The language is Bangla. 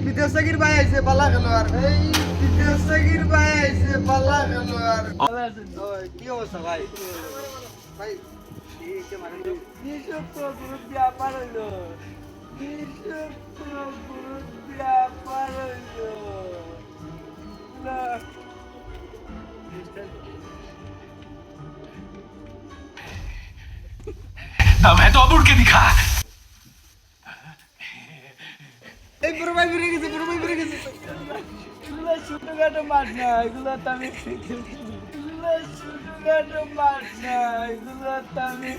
বিদেশগির ভাই আইছে পালা খেলো আর এই বিদেশগির ভাই আইছে পালা খেলো আর কি অবস্থা ভাই ভাই এইকে মানে কিসব প্রভুর ব্যাপার হইলো কিসব প্রভুর ব্যাপার হইলো না अब है तो अब उड़ के दिखा এই বড় ভাই বেরিয়ে গেছে বড় ভাই বেরিয়ে গেছে এগুলো ছোটখাটো মাছ না এগুলো তো আমি এগুলো ছোটখাটো মাছ না এগুলো তো আমি